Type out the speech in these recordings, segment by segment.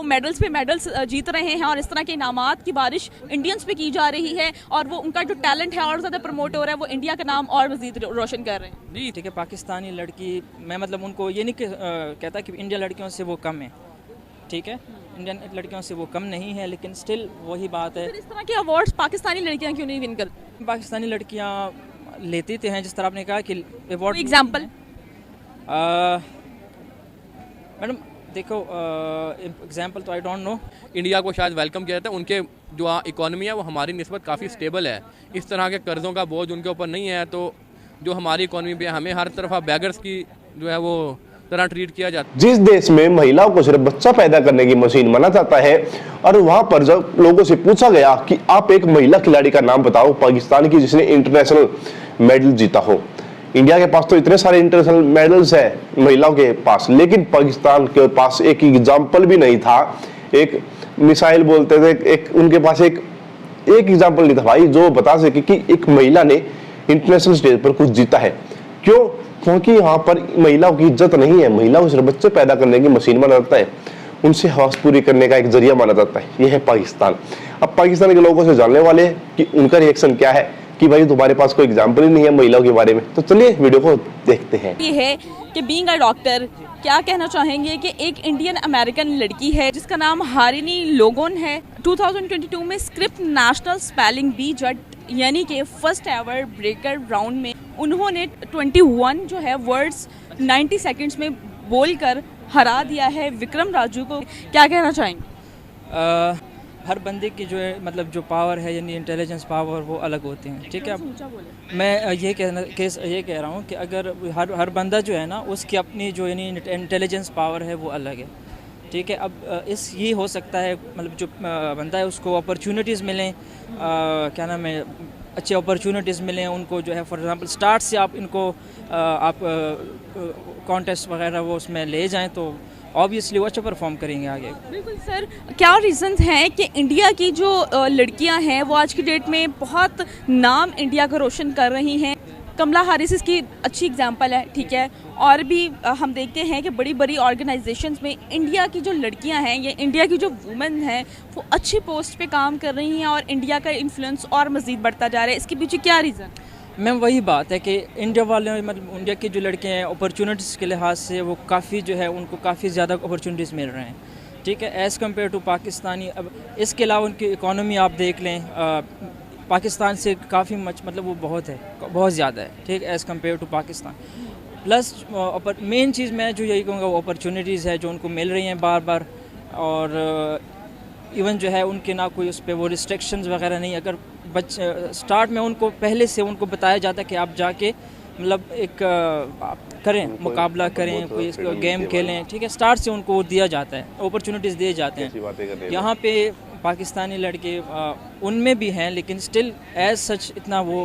वो मेडल्स पे मेडल्स जीत रहे हैं और इस तरह के इनामात की बारिश इंडियंस पे की जा रही है और वो उनका जो टैलेंट है और ज़्यादा प्रमोट हो रहा है, वो इंडिया का नाम और मज़ीद रोशन कर रहे हैं। जी ठीक है, पाकिस्तानी लड़की मैं मतलब उनको ये नहीं कहता कि इंडिया लड़कियों से वो कम है, ठीक है, इंडियन लड़कियों से वो कम नहीं है, लेकिन स्टिल वही बात है। फिर इस तरह के अवार्ड्स पाकिस्तानी लड़कियाँ क्यों नहीं विन करती? पाकिस्तानी लड़कियाँ लेती तो हैं, जिस तरह आपने कहा कि अवार्ड। एग्जाम्पल मैडम देखो, एग्जाम्पल तो आई डोंट नो। इंडिया को शायद वेलकम किया जाता है, उनके जो इकोनॉमी है वो हमारी निस्बत काफ़ी स्टेबल है, इस तरह के कर्ज़ों का बोझ उनके ऊपर नहीं है, तो जो हमारी इकोनॉमी पे हमें हर तरफा बैगर्स की जो है वो तरह ट्रीट किया जाता है। जिस देश में महिलाओं को सिर्फ बच्चा पैदा करने की मशीन माना जाता है और वहां पर जब लोगों से पूछा गया कि आप एक महिला खिलाड़ी का नाम बताओ पाकिस्तान की जिसने इंटरनेशनल मेडल जीता हो, इंडिया के पास तो इतने सारे इंटरनेशनल मेडल्स है महिलाओं के पास, लेकिन पाकिस्तान के पास एक एग्जाम्पल भी नहीं था। एक मिसाइल बोलते थे, एक उनके पास एक एग्जाम्पल नहीं था भाई जो बता सके कि एक महिला ने इंटरनेशनल स्टेज पर कुछ जीता है। क्यों? क्योंकि यहाँ पर महिलाओं की इज्जत नहीं है, महिलाओं को सिर्फ बच्चे पैदा करने की मशीन माना जाता है, उनसे हवस पूरी करने का एक जरिया माना जाता है। यह है पाकिस्तान। अब पाकिस्तान के लोगों से जानने वाले कि उनका रिएक्शन क्या है कि भाई तुम्हारे पास कोई एग्जाम्पल ही नहीं है महिलाओं के बारे में। तो चलिए वीडियो को देखते हैं। ये है कि बीइंग अ डॉक्टर क्या कहना चाहेंगे कि एक इंडियन अमेरिकन लड़की है जिसका नाम हारिनी लोगोन है, 2022 में स्क्रिप्ट नेशनल स्पेलिंग बी जट यानी कि फर्स्ट एवर ब्रेकर राउंड में उन्होंने 21 जो है वर्ड्स 90 सेकंड्स में बोलकर हरा दिया है विक्रम राजू को। क्या कहना चाहेंगे? हर बंदे की जो है मतलब जो पावर है यानी इंटेलिजेंस पावर वो अलग होते हैं, ठीक है। मैं ये कह रहा हूँ कि अगर हर बंदा जो है ना उसकी अपनी जो यानी इंटेलिजेंस पावर है वो अलग है, ठीक है। अब ये हो सकता है मतलब जो बंदा है उसको अपॉर्चुनिटीज़ मिलें, क्या नाम है, अच्छे अपॉर्चुनिटीज़ मिलें उनको जो है। फॉर एग्जांपल स्टार्ट से आप इनको आप कॉन्टेस्ट वगैरह वो उसमें ले जाएं तो ऑब्वियसली वो अच्छा परफॉर्म करेंगे आगे। बिल्कुल सर, क्या रीजंस हैं कि इंडिया की जो लड़कियां हैं वो आज की डेट में बहुत नाम इंडिया का रोशन कर रही हैं? कमला हारिस इसकी अच्छी एग्जांपल है, ठीक है। और भी हम देखते हैं कि बड़ी बड़ी ऑर्गेनाइजेशंस में इंडिया की जो लड़कियां हैं या इंडिया की जो वुमेन हैं वो अच्छी पोस्ट पे काम कर रही हैं और इंडिया का इन्फ्लुएंस और मज़ीद बढ़ता जा रहा है। इसके पीछे क्या रीज़न? मैम वही बात है कि इंडिया वाले मतलब इंडिया की जो लड़के हैं अपॉर्चुनिटीज़ के लिहाज से वो काफ़ी जो है उनको काफ़ी ज़्यादा अपॉर्चुनिटीज़ मिल रहे हैं, ठीक है, एज़ कम्पेयर टू पाकिस्तानी। अब इसके अलावा उनकी इकॉनमी आप देख लें, पाकिस्तान से काफ़ी मतलब वो बहुत ज़्यादा है, ठीक, as compare to Pakistan. Plus main चीज़ मैं जो यही कहूँगा वो अपॉर्चुनिटीज़ है जो उनको मिल रही हैं बार बार, और इवन जो है उनके ना कोई उस पर वो रिस्ट्रिक्शंस वगैरह नहीं। अगर स्टार्ट में उनको पहले से उनको बताया जाता है कि आप जाके मतलब एक करें, मुकाबला करें, कोई इसको गेम खेलें, ठीक है, स्टार्ट से उनको दिया जाता है, अपॉर्चुनिटीज़ दिए जाते हैं। यहाँ पे पाकिस्तानी लड़के उनमें भी हैं लेकिन स्टिल एज सच इतना वो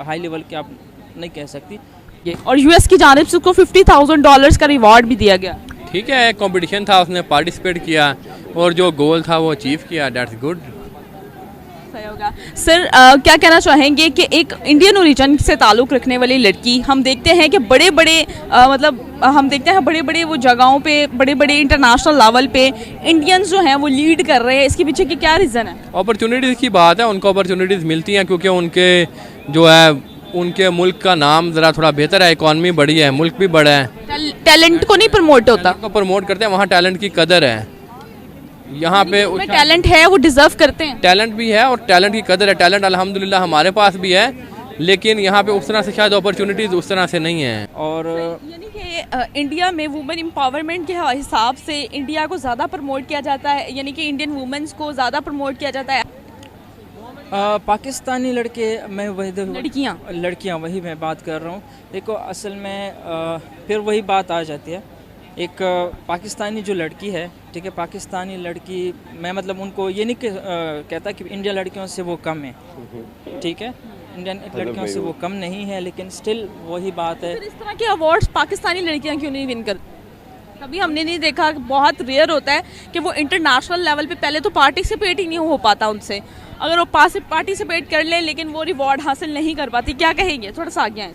हाई लेवल के आप नहीं कह सकती। और यूएस की जानिब से उसको $50,000 का रिवॉर्ड भी दिया गया। ठीक है, कंपटीशन था, उसने पार्टिसिपेट किया और जो गोल था वो अचीव किया, दैट्स गुड। सही होगा सर। क्या कहना चाहेंगे कि एक इंडियन ओरिजिन से ताल्लुक़ रखने वाली लड़की, हम देखते हैं कि बड़े बड़े हम देखते हैं बड़े बड़े वो जगहों पे, बड़े बड़े इंटरनेशनल लेवल पे इंडियंस जो हैं वो लीड कर रहे हैं, इसके पीछे की क्या रीज़न है? अपॉर्चुनिटीज़ की बात है, उनको अपॉर्चुनिटीज़ मिलती हैं क्योंकि उनके जो है उनके मुल्क का नाम ज़रा थोड़ा बेहतर है, इकॉनमी बड़ी है, मुल्क भी बड़ा है। टैलेंट को नहीं प्रमोट होता, को प्रमोट करते हैं, वहाँ टैलेंट की कदर है। यहाँ पे टैलेंट है, वो डिजर्व करते हैं, टैलेंट भी है और टैलेंट की कदर है। टैलेंट अल्हम्दुलिल्लाह हमारे पास भी है, लेकिन यहाँ पे उस तरह से शायद अपॉर्चुनिटीज़ उस तरह से नहीं है। और यानी कि इंडिया में वुमेन एम्पावरमेंट के हिसाब से इंडिया को ज़्यादा प्रमोट किया जाता है, यानी कि इंडियन वुमेन्स को ज़्यादा प्रमोट किया जाता है। पाकिस्तानी लड़के, मैं वही लड़कियाँ वही मैं बात कर रहा हूँ। देखो असल में फिर वही बात आ जाती है, एक पाकिस्तानी जो लड़की है, ठीक है, पाकिस्तानी लड़की मैं मतलब उनको ये नहीं कहता कि इंडिया लड़कियों से वो कम है, ठीक है, इंडियन लड़कियों से वो कम नहीं है, लेकिन स्टिल वही बात है। इस तरह के अवार्ड्स पाकिस्तानी लड़कियाँ क्यों नहीं विन करती? कभी हमने नहीं देखा, बहुत रेयर होता है कि वो इंटरनेशनल लेवल पे पहले तो पार्टिसिपेट ही नहीं हो पाता उनसे, अगर वो पार्टिसिपेट कर ले लेकिन वो रिवॉर्ड हासिल नहीं कर पाती। क्या कहेंगे, थोड़ा सा आगे आए।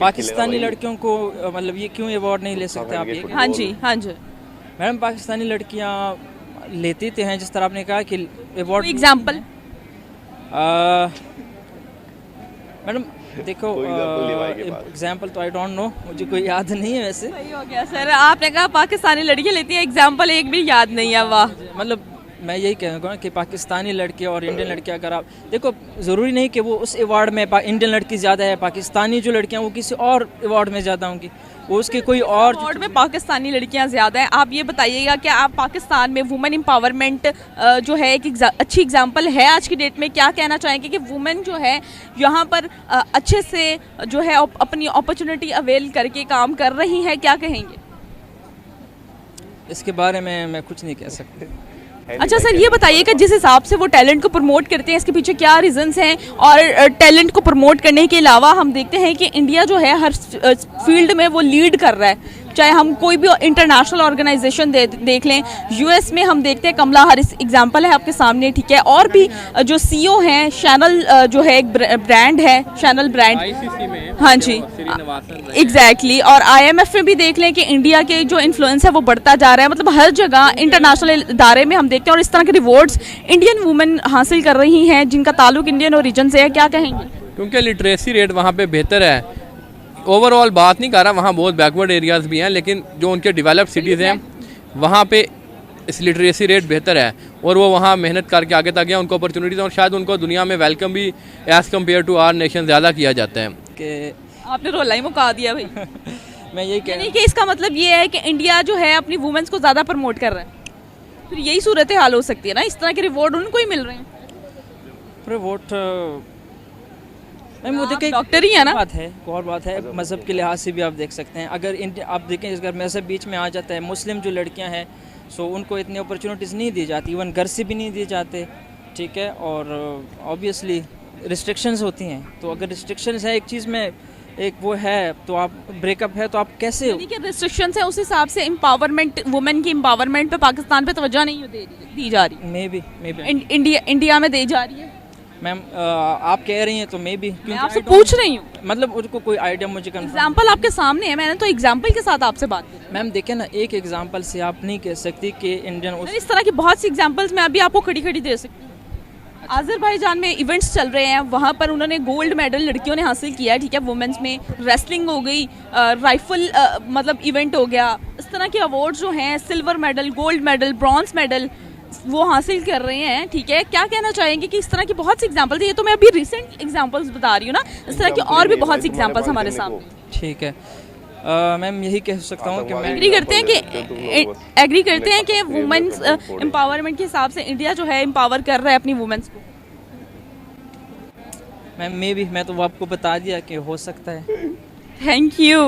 पाकिस्तानी लड़कियों को मतलब ये क्यों अवार्ड नहीं ले सकते आप? ये हाँ जी मैडम पाकिस्तानी लड़कियां लेती तो हैं, जिस तरह आपने कहा कि अवार्ड। एग्जाम्पल मैडम देखो, एग्जाम्पल तो आई डोंट नो, मुझे कोई याद नहीं है वैसे। सही हो गया सर, आपने कहा पाकिस्तानी लड़कियां लेती हैं, एग्जाम्पल एक भी याद नहीं है। वाह। मतलब मैं यही कहूँगा कि पाकिस्तानी लड़के और इंडियन लड़के, अगर आप देखो, ज़रूरी नहीं कि वो उस अवार्ड में इंडियन लड़की ज़्यादा है, पाकिस्तानी जो लड़कियाँ वो किसी और अवार्ड में ज़्यादा होंगी, वो उसके कोई और अवार्ड में पाकिस्तानी लड़कियां ज़्यादा हैं। आप ये बताइएगा कि आप पाकिस्तान में वुमेन एम्पावरमेंट जो है एक अच्छी एग्जांपल है आज की डेट में, क्या कहना चाहेंगे कि वुमेन जो है यहाँ पर अच्छे से जो है अपनी अपॉर्चुनिटी अवेल करके काम कर रही है, क्या कहेंगे? इसके बारे में मैं कुछ नहीं कह सकता। अच्छा सर, ये बताइए कि जिस हिसाब से वो टैलेंट को प्रमोट करते हैं, इसके पीछे क्या रीजंस हैं? और टैलेंट को प्रमोट करने के अलावा हम देखते हैं कि इंडिया जो है हर फील्ड में वो लीड कर रहा है, चाहे हम कोई भी इंटरनेशनल ऑर्गेनाइजेशन देख लें। यूएस में हम देखते हैं कमला हैरिस एग्जांपल है आपके सामने, ठीक है। और भी जो सीईओ हैं, शैनल जो है एक ब्रांड है, शैनल ब्रांड, हाँ जी एग्जैक्टली। और IMF में भी देख लें कि इंडिया के जो इन्फ्लुएंस है वो बढ़ता जा रहा है। मतलब हर जगह इंटरनेशनल इदारे में हम देखते हैं और इस तरह के रिवॉर्ड्स इंडियन वुमेन हासिल कर रही हैं जिनका ताल्लुक इंडियन ओरिजिन से है, क्या कहेंगे? क्योंकि लिटरेसी रेट वहाँ पे बेहतर है। ओवरऑल बात नहीं कर रहा, वहाँ बहुत बैकवर्ड एरियाज़ भी हैं, लेकिन जो उनके डेवलप्ड सिटीज़ हैं वहाँ पे इस लिटरेसी रेट बेहतर है और वो वहाँ मेहनत करके आगे तक गए, उनको अपॉर्चुनिटीज़ और शायद उनको दुनिया में वेलकम भी as compare to our nation ज़्यादा किया जाता है। कि आपने रोला ही मुका दिया भाई। मैं यही कह यानी कि इसका मतलब ये है कि इंडिया जो है अपनी वुमेन्स को ज़्यादा प्रमोट कर रहा है, फिर यही सूरत हाल हो सकती है ना, इस तरह के रिवॉर्ड उनको ही मिल रहे हैं। वोट वो देखें, डॉक्टर ही है ना। बात है, एक और बात है, मज़हब के लिहाज से भी आप देख सकते हैं। अगर आप देखें, अगर मज़हब बीच में आ जाता है, मुस्लिम जो लड़कियां हैं सो उनको इतनी अपॉर्चुनिटीज़ नहीं दी जाती, इवन घर से भी नहीं दिए जाते, ठीक है। और ऑब्वियसली रिस्ट्रिक्शंस होती हैं, तो अगर रिस्ट्रिक्शंस है एक चीज़ में, एक वो है तो आप ब्रेकअप है तो आप कैसे रिस्ट्रिक्शंस है, उस हिसाब से एम्पावरमेंट, वुमेन की एम्पावरमेंट पे पाकिस्तान पे तवज्जो नहीं दी जा रही। मे बी इंडिया में दी जा रही है। मैम आप कह रही हैं तो मे बी, मैं आपसे पूछ रही हूँ, मतलब उनको कोई आइडिया मुझे एग्जाम्पल आपके सामने है, मैंने तो एग्जाम्पल के साथ आपसे बात की। मैम देखें ना, एक एग्जाम्पल से आप नहीं कह सकती कि इंडियन इस तरह की बहुत सी एग्जाम्पल्स मैं अभी आपको खड़ी खड़ी दे सकती हूँ। आज़रबाईजान में इवेंट्स चल रहे हैं, वहाँ पर उन्होंने गोल्ड मेडल लड़कियों ने हासिल किया है, ठीक है। वुमेन्स में रेसलिंग हो गई, राइफल मतलब इवेंट हो गया, इस तरह के अवार्ड्स जो हैं, silver medal, gold medal, bronze medal वो हासिल कर रहे हैं, ठीक है। क्या कहना चाहेंगे कि इस तरह की बहुत सी एग्जांपल्स, ये तो मैं अभी रिसेंट एग्जांपल्स बता रही हूँ ना, इस तरह की और भी बहुत सी एग्जांपल्स हमारे सामने। ठीक है मैम, यही कह सकता हूँ कि मैं एग्री करते हैं कि वुमेन्स एम्पावरमेंट के हिसाब से इंडिया जो है एम्पावर कर रहा है अपनी वुमेन्स को। मैम मे भी, मैं तो आपको बता दिया कि हो सकता है। Thank you.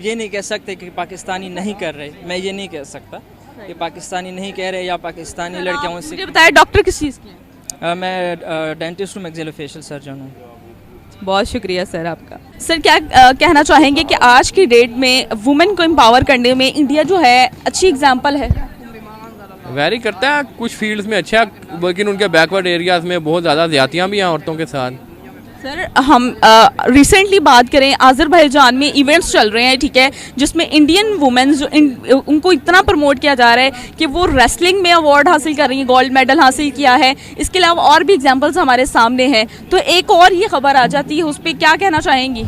ये नहीं कह सकते कि पाकिस्तानी नहीं कर रहे, मैं ये नहीं कह सकता कि पाकिस्तानी नहीं कह रहे या पाकिस्तानी लड़कियां उनसे। मुझे बताया डॉक्टर किस चीज़ की है? मैं डेंटिस्ट हूँ, मैक्सिलोफेशियल सर्जन हूँ। बहुत शुक्रिया सर आपका। सर क्या कहना चाहेंगे कि आज की डेट में वुमेन को एम्पावर करने में इंडिया जो है अच्छी एग्जांपल है? वेरी करता है, कुछ फील्ड्स में अच्छा, लेकिन उनके बैकवर्ड एरियाज़ में बहुत ज़्यादा ज़्यादतियाँ भी हैं औरतों के साथ। सर हम रिसेंटली बात करें, आज़रबाईजान में इवेंट्स चल रहे हैं, ठीक है, जिसमें इंडियन वुमेन्स उनको इतना प्रमोट किया जा रहा है कि वो रेसलिंग में अवार्ड हासिल कर रही हैं, गोल्ड मेडल हासिल किया है। इसके अलावा और भी एग्जांपल्स हमारे सामने हैं, तो एक और ये खबर आ जाती है, उस पर क्या कहना चाहेंगी?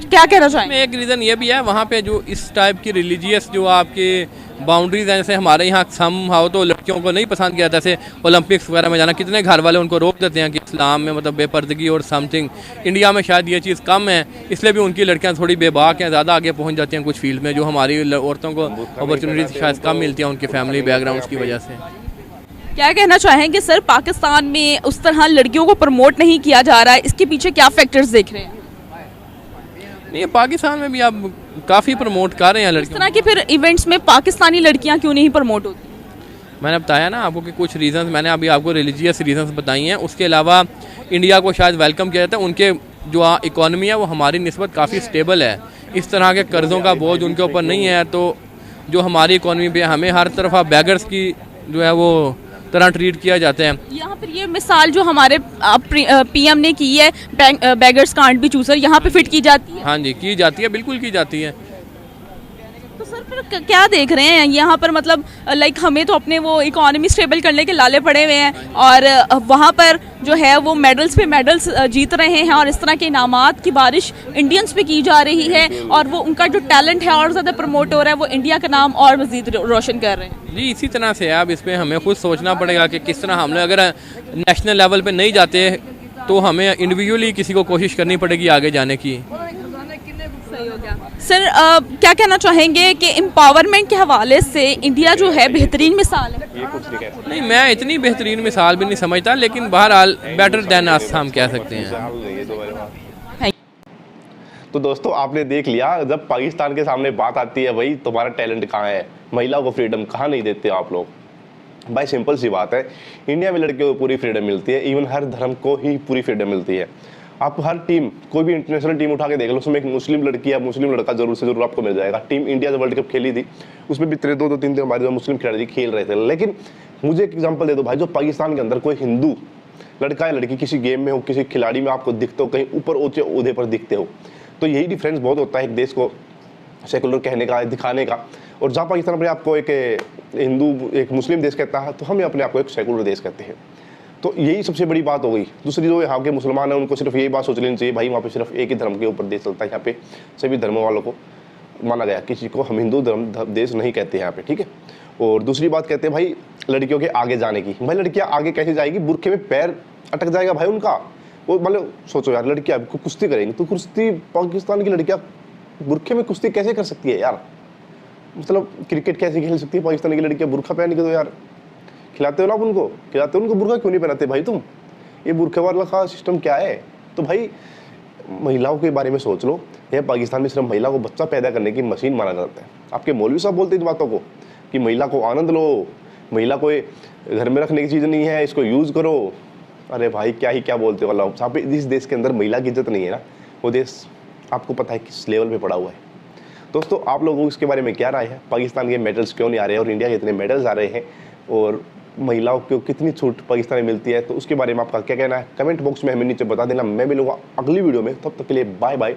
क्या कहना चाहेंगे? एक रीज़न ये भी है, वहाँ पे जो इस टाइप की रिलीजियस जो आपके बाउंड्रीज हैं, जैसे हमारे यहाँ सम हाउ तो लड़कियों को नहीं पसंद किया, जैसे ओलंपिक्स वगैरह में जाना, कितने घर वाले उनको रोक देते हैं कि इस्लाम में मतलब बेपर्दगी और समथिंग। इंडिया में शायद ये चीज़ कम है, इसलिए भी उनकी लड़कियाँ थोड़ी बेबाक हैं, ज़्यादा आगे पहुँच जाती हैं कुछ फील्ड में, जो हमारी औरतों को अपॉर्चुनिटीज शायद कम मिलती हैं उनकी फैमिली बैकग्राउंड की वजह से। क्या कहना चाहेंगे सर, पाकिस्तान में उस तरह लड़कियों को प्रमोट नहीं किया जा रहा है, इसके पीछे क्या फैक्टर्स देख रहे हैं? नहीं, पाकिस्तान में भी आप काफ़ी प्रमोट कर रहे हैं लड़कियों। इस तरह के फिर इवेंट्स में पाकिस्तानी लड़कियां क्यों नहीं प्रमोट होती? मैंने बताया ना आपको कि कुछ रीजंस, मैंने अभी आपको रिलीजियस रीजंस बताई हैं। उसके अलावा इंडिया को शायद वेलकम किया जाता है, उनके जो इकॉनमी है वो हमारी निस्बत काफ़ी स्टेबल है, इस तरह के कर्ज़ों का बोझ उनके ऊपर नहीं है, तो जो हमारी इकॉनमी पे हमें हर तरफ बैगर्स की जो है वो तरह ट्रीट किया जाता है। यहाँ पर ये मिसाल जो हमारे PM ने की है, बेगर्स कांट बी चूसर, यहाँ पे फिट की जाती है? हाँ जी, की जाती है, बिल्कुल की जाती है। तो सर क्या देख रहे हैं यहाँ पर, मतलब लाइक हमें तो अपने वो इकोनॉमी स्टेबल करने के लाले पड़े हुए हैं, और वहाँ पर जो है वो मेडल्स पे मेडल्स जीत रहे हैं, और इस तरह के इनामात की बारिश इंडियंस पे की जा रही है, और वो उनका जो टैलेंट है और ज़्यादा प्रमोट हो रहा है, वो इंडिया का नाम और मज़ीद रोशन कर रहे हैं। जी इसी तरह से है। अब इस पर हमें खुद सोचना पड़ेगा कि किस तरह हम लोग अगर नेशनल लेवल पे नहीं जाते तो हमें इंडिविजुअली किसी को कोशिश करनी पड़ेगी आगे जाने की। सही हो गया। सर क्या कहना चाहेंगे कि एम्पावरमेंट के हवाले से इंडिया जो है बेहतरीन मिसाल है? ये कुछ नहीं कह नहीं, मैं इतनी बेहतरीन मिसाल भी नहीं समझता, लेकिन बहरहाल बेटर देन अस हम कह सकते हैं। तो दोस्तों आपने देख लिया, जब पाकिस्तान के सामने बात आती है भाई तुम्हारा टैलेंट कहाँ है, महिलाओं को फ्रीडम कहाँ नहीं देते हो आप लोग। भाई सिंपल सी बात है, इंडिया में लड़कियों को पूरी फ्रीडम मिलती है, इवन हर धर्म को ही पूरी फ्रीडम मिलती है। आप हर टीम, कोई भी इंटरनेशनल टीम उठा के देख लो, उसमें एक मुस्लिम लड़की या मुस्लिम लड़का जरूर से जरूर आपको मिल जाएगा। टीम इंडिया जो वर्ल्ड कप खेली थी उसमें भी 2-3 दिन हमारे जो मुस्लिम खिलाड़ी खेल रहे थे। लेकिन मुझे एक एग्जांपल दे दो भाई, जो पाकिस्तान के अंदर कोई हिंदू लड़का या लड़की किसी गेम में हो, किसी खिलाड़ी में आपको दिखते हो, कहीं ऊपर ऊंचे ओहदे पर दिखते हो, तो यही डिफरेंस बहुत होता है एक देश को सेकुलर कहने का, दिखाने का। और जहाँ पाकिस्तान अपने आपको एक हिंदू, एक मुस्लिम देश कहता है, तो हम अपने आप को एक सेकुलर देश कहते हैं। तो यही सबसे बड़ी बात हो गई। दूसरी जो यहाँ के मुसलमान हैं उनको सिर्फ यही बात सोच लेनी चाहिए भाई, वहाँ पे सिर्फ एक ही धर्म के ऊपर देश चलता है, यहाँ पे सभी धर्मों वालों को माना गया, किसी को हम हिंदू धर्म देश नहीं कहते यहाँ पे, ठीक है। और दूसरी बात कहते हैं भाई लड़कियों के आगे जाने की। भाई लड़कियाँ आगे कैसे जाएगी, बुरखे में पैर अटक जाएगा भाई उनका। वो मतलब सोचो यार, लड़कियाँ कुश्ती करेंगी तो कुश्ती, पाकिस्तान की लड़कियाँ बुरखे में कुश्ती कैसे कर सकती है यार। मतलब क्रिकेट कैसे खेल सकती है पाकिस्तान की लड़कियाँ बुरखा पहन के? तो यार खिलाते हो ना आप उनको, खिलाते हो उनको, बुरखा क्यों नहीं पहनाते भाई तुम? ये बुरखे वाला का सिस्टम क्या है? तो भाई महिलाओं के बारे में सोच लो। यह पाकिस्तान में सिर्फ महिला को बच्चा पैदा करने की मशीन माना जाता है। आपके मौलवी साहब बोलते हैं इन बातों को कि महिला को आनंद लो, महिला को घर में रखने की चीज़ नहीं है, इसको यूज़ करो। अरे भाई क्या ही क्या बोलते हो अल्लाह साहब। इस देश के अंदर महिला की इज्जत नहीं है ना, वो देश आपको पता है किस लेवल पे पड़ा हुआ है। दोस्तों आप लोगों को इसके बारे में क्या राय है? पाकिस्तान के मेडल्स क्यों नहीं आ रहे और इंडिया के इतने मेडल्स आ रहे हैं, और महिलाओं को कितनी छूट पाकिस्तान में मिलती है, तो उसके बारे में आपका क्या कहना है? कमेंट बॉक्स में हमें नीचे बता देना। मैं मिलूंगा अगली वीडियो में, तब तक के लिए बाय बाय।